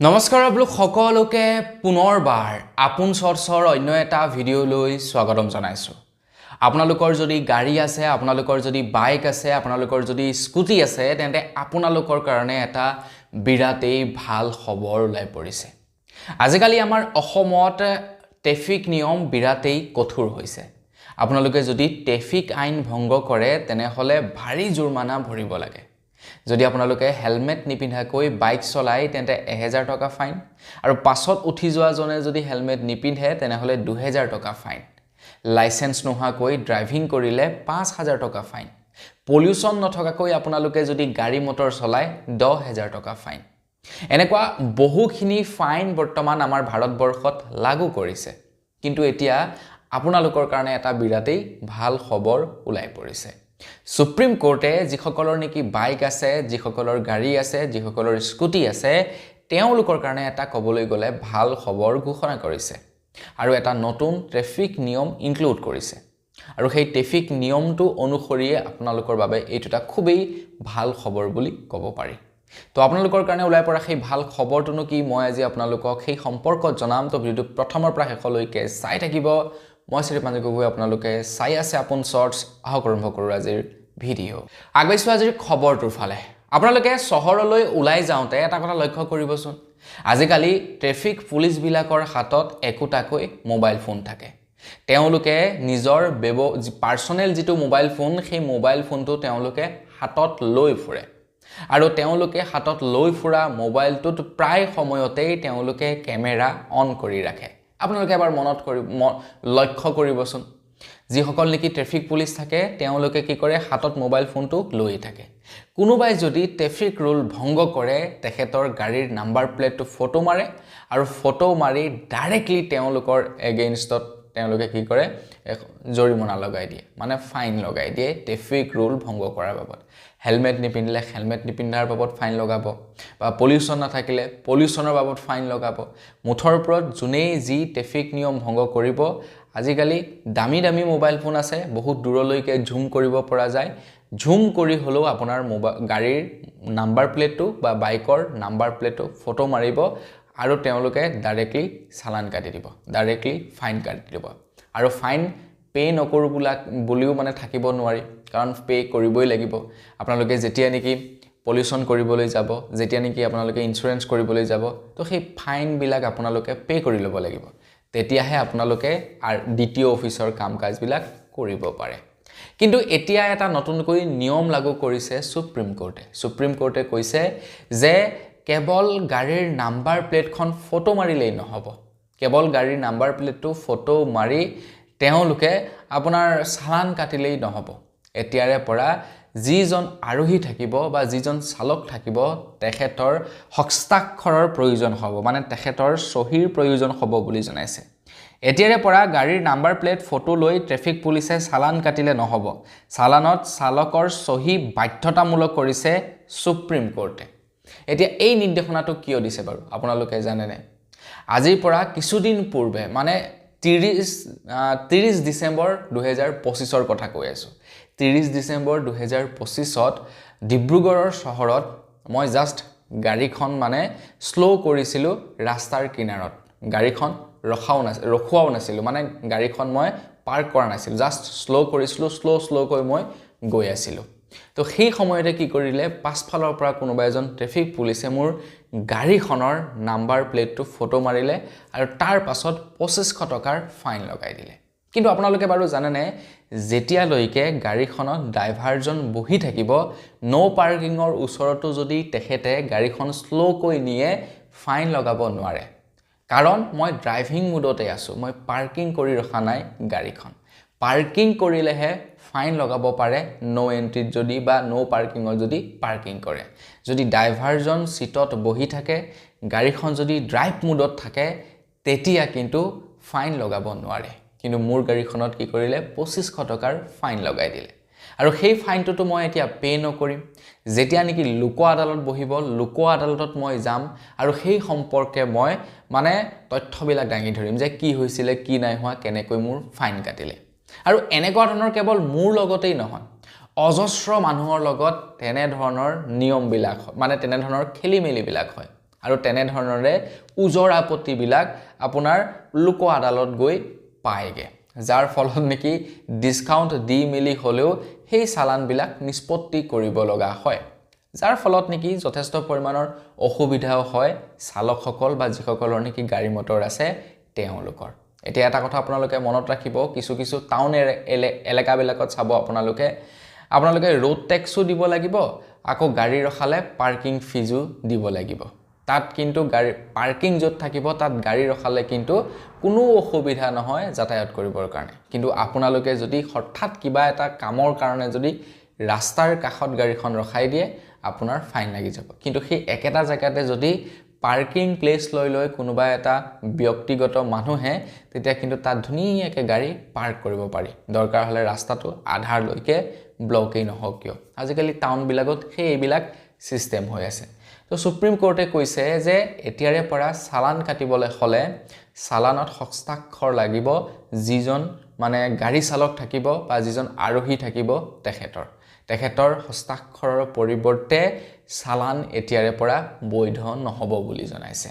নমস্কাৰ আপোনালোক সকলোকে পুনৰবাৰ আপোন চৰ্চৰ অন্য এটা ভিডিঅ'লৈ স্বাগতম জনাইছোঁ। আপোনালোকৰ যদি গাড়ী আছে, আপোনালোকৰ যদি বাইক আছে, আপোনালোকৰ যদি স্কুটি আছে, তেন্তে আপোনালোকৰ কাৰণে এটা বিৰাটেই ভাল খবৰ ওলাই পৰিছে। আজিকালি আমাৰ অসমত ট্ৰেফিক নিয়ম বিৰাটেই কঠোৰ হৈছে। আপোনালোকে যদি ট্ৰেফিক আইন ভংগ কৰে তেনেহ'লে ভাৰী জৰিমনা ভৰিব লাগে। যদি আপোনালোকে হেলমেট নিপিন্ধাকৈ বাইক চলাই তেন্তে 1000 টকা ফাইন, আৰু পাছত উঠি যোৱাজনে যদি হেলমেট নিপিন্ধে তেনেহ'লে 2000 টকা ফাইন। লাইসেন্স নোহোৱাকৈ ড্ৰাইভিং কৰিলে 5000 টকা ফাইন। পলিউশ্যন নথকাকৈ আপোনালোকে যদি গাড়ী মটৰ চলায় 10000 টকা ফাইন। এনেকুৱা বহুখিনি ফাইন বৰ্তমান আমাৰ ভাৰতবৰ্ষত লাগু কৰিছে। কিন্তু এতিয়া আপোনালোকৰ কাৰণে এটা বিৰাটেই ভাল খবৰ ওলাই পৰিছে। সুপ্ৰিম কোৰ্টে যিসকলৰ নেকি বাইক আছে, যিসকলৰ গাড়ী আছে, যিসকলৰ স্কুটি আছে, তেওঁলোকৰ কাৰণে এটা ক'বলৈ গ'লে ভাল খবৰ ঘোষণা কৰিছে আৰু এটা নতুন ট্ৰেফিক নিয়ম ইনক্লুড কৰিছে। আৰু সেই ট্ৰেফিক নিয়মটো অনুসৰিয়ে আপোনালোকৰ বাবে এইটো এটা খুবেই ভাল খবৰ বুলি ক'ব পাৰি। তো আপোনালোকৰ কাৰণে ওলাই পৰা সেই ভাল খবৰটোনো কি, মই আজি আপোনালোকক সেই সম্পৰ্কত জনাম। তো ভিডিঅ'টো প্ৰথমৰ পৰা শেষলৈকে চাই থাকিব। মই শ্ৰীপাঞ্জী গগৈ, আপোনালোকে চাই আছে আপোন চৰ্টছ। আহক আৰম্ভ কৰোঁ আজিৰ ভিডিঅ'। আগবাঢ়িছোঁ আজিৰ খবৰটোৰ ফালে। আপোনালোকে চহৰলৈ ওলাই যাওঁতে এটা কথা লক্ষ্য কৰিবচোন, আজিকালি ট্ৰেফিক পুলিচবিলাকৰ হাতত একোটাকৈ মোবাইল ফোন থাকে। তেওঁলোকে নিজৰ পাৰ্চনেল যিটো মোবাইল ফোন, সেই মোবাইল ফোনটো তেওঁলোকে হাতত লৈ ফুৰে। আৰু তেওঁলোকে হাতত লৈ ফুৰা মোবাইলটোত প্ৰায় সময়তেই তেওঁলোকে কেমেৰা অন কৰি ৰাখে। আপোনালোকে এবাৰ লক্ষ্য কৰিবচোন, যিসকল নেকি ট্ৰেফিক পুলিচ থাকে তেওঁলোকে কি কৰে, হাতত মোবাইল ফোনটো লৈ থাকে। কোনোবাই যদি ট্ৰেফিক ৰুল ভংগ কৰে তেখেতৰ গাড়ীৰ নাম্বাৰ প্লেটটো ফটো মাৰে, আৰু ফটো মাৰি ডাইৰেক্টলি তেওঁলোকৰ এগেইনষ্টত তেওঁলোকে কি কৰে, জৰিমনা লগাই দিয়ে, মানে ফাইন লগাই দিয়ে ট্ৰেফিক ৰুল ভংগ কৰাৰ বাবদ। হেলমেট নিপিন্ধিলে হেলমেট নিপিন্ধাৰ বাবদ ফাইন লগাব, বা পলিউশ্যন নাথাকিলে পলিউশ্যনৰ বাবদ ফাইন লগাব। মুঠৰ ওপৰত যোনেই যি ট্ৰেফিক নিয়ম ভংগ কৰিব, আজিকালি দামী দামী মোবাইল ফোন আছে, বহুত দূৰলৈকে ঝুম কৰিব পৰা যায়। ঝুম কৰি হ'লেও আপোনাৰ গাড়ীৰ নাম্বাৰ প্লেটটো বা বাইকৰ নাম্বাৰ প্লেটটো ফটো মাৰিব, আৰু তেওঁলোকে ডাইৰেক্টলি চালান কাটি দিব, ডাইৰেক্টলি ফাইন কাটি দিব। আৰু ফাইন পে' নকৰোঁ বুলিও মানে থাকিব নোৱাৰি, কাৰণ পে' কৰিবই লাগিব। আপোনালোকে যেতিয়া নেকি পলিউশ্যন কৰিবলৈ যাব, যেতিয়া নেকি আপোনালোকে ইঞ্চুৰেঞ্চ কৰিবলৈ যাব, তো সেই ফাইনবিলাক আপোনালোকে পে' কৰি ল'ব লাগিব। তেতিয়াহে আপোনালোকে দ্বিতীয় অফিচৰ কাম কাজবিলাক কৰিব পাৰে। কিন্তু এতিয়া এটা নতুনকৈ নিয়ম লাগু কৰিছে সুপ্ৰিম কোৰ্টে। সুপ্ৰিম কোৰ্টে কৈছে যে কেৱল গাড়ীৰ নাম্বাৰ প্লেটখন ফটো মাৰিলেই নহ'ব, কেৱল গাড়ীৰ নাম্বাৰ প্লেটটো ফটো মাৰি তেওঁলোকে আপোনাৰ চালান কাটিলেই নহ'ব। এতিয়াৰে পৰা যিজন আৰোহী থাকিব বা যিজন চালক থাকিব, তেখেতৰ হস্তাক্ষৰৰ প্ৰয়োজন হ'ব, মানে তেখেতৰ চহীৰ প্ৰয়োজন হ'ব বুলি জনাইছে। এতিয়াৰে পৰা গাড়ীৰ নাম্বাৰ প্লেট ফটো লৈ ট্ৰেফিক পুলিচে চালান কাটিলে নহ'ব, চালানত চালকৰ চহী বাধ্যতামূলক কৰিছে সুপ্ৰিম কোৰ্টে। এতিয়া এই নিৰ্দেশনাটো কিয় দিছে বাৰু আপোনালোকে জানেনে? আজিৰ পৰা কিছুদিন পূৰ্বে, মানে 30 ডিচেম্বৰ 2025 কথা কৈ আছোঁ। 30 ডিচেম্বৰ 2025 ডিব্ৰুগড়ৰ চহৰত মই জাষ্ট গাড়ীখন মানে শ্ল' কৰিছিলোঁ ৰাস্তাৰ কিনাৰত। গাড়ীখন ৰখোৱাও নাছিলোঁ, মানে গাড়ীখন মই পাৰ্ক কৰা নাছিলোঁ, জাষ্ট শ্ল' কৰিছিলোঁ, শ্ল'কৈ মই গৈ আছিলোঁ। তো সেই সময়তে কি কৰিলে, পাছফালৰ পৰা কোনোবা এজন ট্ৰেফিক পুলিচে মোৰ গাড়ীখনৰ নাম্বাৰ প্লেটটো ফটো মাৰিলে, আৰু তাৰ পাছত 2500 টকাৰ ফাইন লগাই দিলে। কিন্তু আপোনালোকে বাৰু জানেনে, যেতিয়ালৈকে গাড়ীখনত ড্ৰাইভাৰজন বহি থাকিব, ন' পাৰ্কিঙৰ ওচৰতো যদি তেখেতে গাড়ীখন শ্ল'কৈ নিয়ে, ফাইন লগাব নোৱাৰে। কাৰণ মই ড্ৰাইভিং মোডতে আছোঁ, মই পাৰ্কিং কৰি ৰখা নাই গাড়ীখন। পাৰ্কিং কৰিলেহে ফাইন লগাব পাৰে, ন' এণ্ট্ৰিত যদি বা ন' পাৰ্কিঙত যদি পাৰ্কিং কৰে। যদি ড্ৰাইভাৰজন ছিটত বহি থাকে, গাড়ীখন যদি ড্ৰাইভ মোডত থাকে, তেতিয়া কিন্তু ফাইন লগাব নোৱাৰে। কিন্তু মোৰ গাড়ীখনত কি কৰিলে, 2500 টকাৰ ফাইন লগাই দিলে। আৰু সেই ফাইনটোতো মই এতিয়া পে' নকৰিম। যেতিয়া নেকি লোক আদালত বহিব, লোক আদালতত মই যাম, আৰু সেই সম্পৰ্কে মই মানে তথ্যবিলাক দাঙি ধৰিম যে কি হৈছিলে, কি নাই হোৱা, কেনেকৈ মোৰ ফাইন কাটিলে। আৰু এনেকুৱা ধৰণৰ কেৱল মোৰ লগতেই নহয়, অজস্ৰ মানুহৰ লগত তেনেধৰণৰ নিয়মবিলাক, মানে তেনেধৰণৰ খেলি মেলিবিলাক হয়। আৰু তেনেধৰণৰে ওজৰ আপত্তিবিলাক আপোনাৰ লোক আদালত গৈ পায়গে যাৰ ফলত নেকি ডিসকাউন্ট দি মিলি হলেও সেই চালানবিলাক নিষ্পত্তি কৰিব লগা হয় যাৰ ফলত নেকি যথেষ্ট পৰিমাণৰ অসুবিধাও হয় চালকসকল বা যিসকলৰ নেকি গাড়ী মটৰ আছে তেওঁলোকৰ এতিয়া এটা কথা আপোনালোকে মনত ৰাখিব কিছু কিছু টাউন এলেকাবিলাকত চাব আপোনালোকে ৰোড টেক্সও দিব লাগিব আকৌ গাড়ী ৰখালে পাৰ্কিং ফিজও দিব লাগিব তাত কিন্তু গাড়ী পাৰ্কিং য'ত থাকিব তাত গাড়ী ৰখালে কিন্তু কোনো অসুবিধা নহয় যাতায়াত কৰিবৰ কাৰণে কিন্তু আপোনালোকে যদি হঠাৎ কিবা এটা কামৰ কাৰণে যদি ৰাস্তাৰ কাষত গাড়ীখন ৰখাই দিয়ে আপোনাৰ ফাইন লাগি যাব কিন্তু সেই একেটা জায়গাতে যদি পাৰ্কিং প্লেস লৈ কোনোবা এটা ব্যক্তিগত মানুহে তেতিয়া কিন্তু তাত ধুনীয়াকৈ গাড়ী পাৰ্ক কৰিব পাৰি দৰকাৰ হলে ৰাস্তাটো আধাৰ লৈকে ব্লকেই নহওক কিয় আজিকালি টাউন বিলাকত এইবিলাক সিস্টেম হৈ আছে তো সুপ্ৰিম কোৰ্টে কৈছে যে এতিয়াৰে পৰা চালান কাটিবলৈ হলে চালানত হস্তাক্ষৰ লাগিব যিজন মানে গাড়ী চালক থাকিব বা যিজন আৰোহী থাকিব তেখেতৰ হস্তাক্ষৰৰ পৰিৱৰ্তে চালান এতিয়াৰে পৰা বৈধ নহব বুলি জনাইছে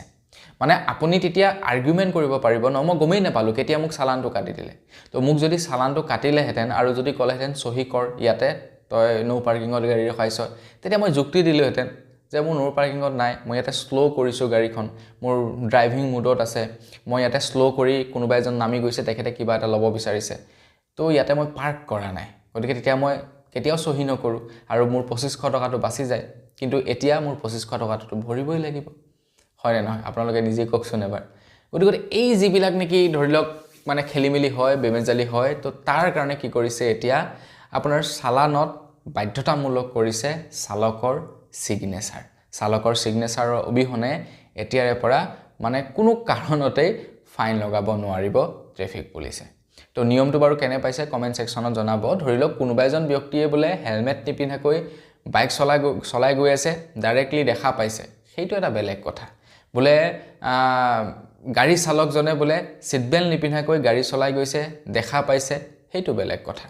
মানে আপুনি তেতিয়া আৰ্গুমেন্ট কৰিব পাৰিব ন মই গমেই নাপালো কেতিয়া মোক চালানটো কাটি দিলে তো মোক যদি চালানটো কাটিলে হেতেন আৰু যদি কলেহেতেন সহি কৰ ইয়াতে তই নো পাৰ্কিংত গাড়ী ৰখাইছ তেতিয়া মই যুক্তি দিলো হেতেন যে মোৰ নো পাৰ্কিংত নাই মই ইয়াতে স্লো কৰিছো গাড়ীখন মোৰ ড্ৰাইভিং মোডত আছে মই ইয়াতে স্লো কৰি কোনোবা এজন নামি গৈছে তেখেতে কিবা এটা লব বিচাৰিছে তো ইয়াতে মই পাৰ্ক কৰা নাই গতিকে তেতিয়া মই কেতিয়াও সহি নকৰো আৰু মোৰ 2500 টকাটো বাছি যায় কিন্তু এতিয়া মোৰ 2500 টকাটো ভৰিবই লাগিব হয় না নহয় আপোনালোকে নিজে কওকচোন এবাৰ গতিকে এই যিবিলাক নেকি ধৰি লওক মানে খেলিমেলি হয় বেমেজালি হয় তো তাৰ কাৰণে কি কৰিছে এতিয়া আপোনাৰ চালানত বাধ্যতামূলক কৰিছে চালকৰ সিগনেচাৰৰ অবিহনে এতিয়াৰে পৰা মানে কোনো কাৰণতে ফাইন লগাব নোৱাৰিব ট্ৰাফিক পুলিচে তো নিয়মটো বাৰু কেনে পাইছে কমেন্ট সেকশনত জনাব ধৰি লওক কোনোবা এজন ব্যক্তিয়ে বোলে হেলমেট নিপিন্ধাকৈ বাইক চলাই গৈ আছে ডাইৰেক্টলি দেখা পাইছে সেইটো এটা বেলেগ কথা বোলে গাড়ী চালকজনে বোলে সিট বেল্ট নিপিন্ধাকৈ গাড়ী চলাই গৈছে দেখা পাইছে সেইটো বেলেগ কথা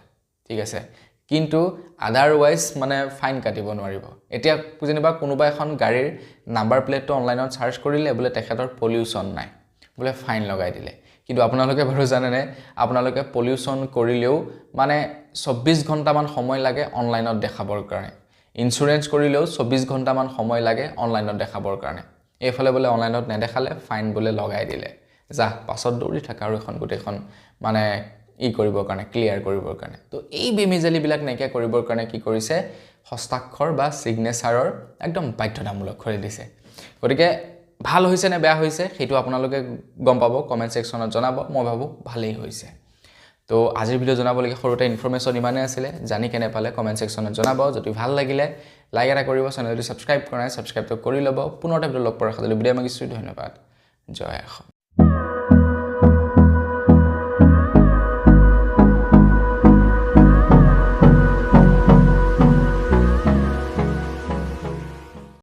ঠিক আছে কিন্তু আদাৰৱাইজ মানে ফাইন কাটিব নোৱাৰিব এতিয়া যেনিবা কোনোবা এখন গাড়ীৰ নাম্বাৰ প্লেটটো অনলাইনত সাৰ্চ কৰিলে বোলে তেখেতৰ পলিউশন নাই বোলে ফাইন লগাই দিলে কিন্তু আপোনালোকে বাৰু জানেনে আপোনালোকে পলিউশন কৰিলেও মানে 24 ঘণ্টা মান সময় লাগে অনলাইনত দেখাবৰ কাৰণে ইন্স্যুৰেন্স কৰিলেও 24 ঘণ্টা মান সময় লাগে অনলাইনত দেখাবৰ কাৰণে এফালে বোলে অনলাইনত নেদেখালে ফাইন বোলে লগাই দিলে যা পাছত দৌৰি থাকা আৰু এখন গোটেখন মানে কৰিবৰ কাৰণে ক্লিয়াৰ কৰিবৰ কাৰণে তো এই বেমেজালি বিলাক নাইকিয়া কৰিবৰ কাৰণে কি কৰিছে হস্তাক্ষৰ বা সিগনেচাৰৰ একদম বাধ্যতামূলক কৰি দিছে গতিকে ভাল হৈছে নে বেয়া হৈছে সেইটো আপোনালোকে গম পাব কমেন্ট সেকশনত জনাব মই ভাবো ভালেই হৈছে তো আজিৰ ভিডিও জনাবলগীয়া সৰুটা ইনফৰমেশন ইমানে আছিল জানি কেনে পালে কমেন্ট সেকশনত জনাব যদি ভাল লাগিলে লাইক এটা কৰিব চেনেলটো সাবস্ক্ৰাইব কৰা নাই সাবস্ক্ৰাইব কৰি ল'ব পুনৰ এটা ভিডিও লগ পোৱাৰ আশা কৰিলো ভিডিও মাগিছো ধন্যবাদ জয় অসম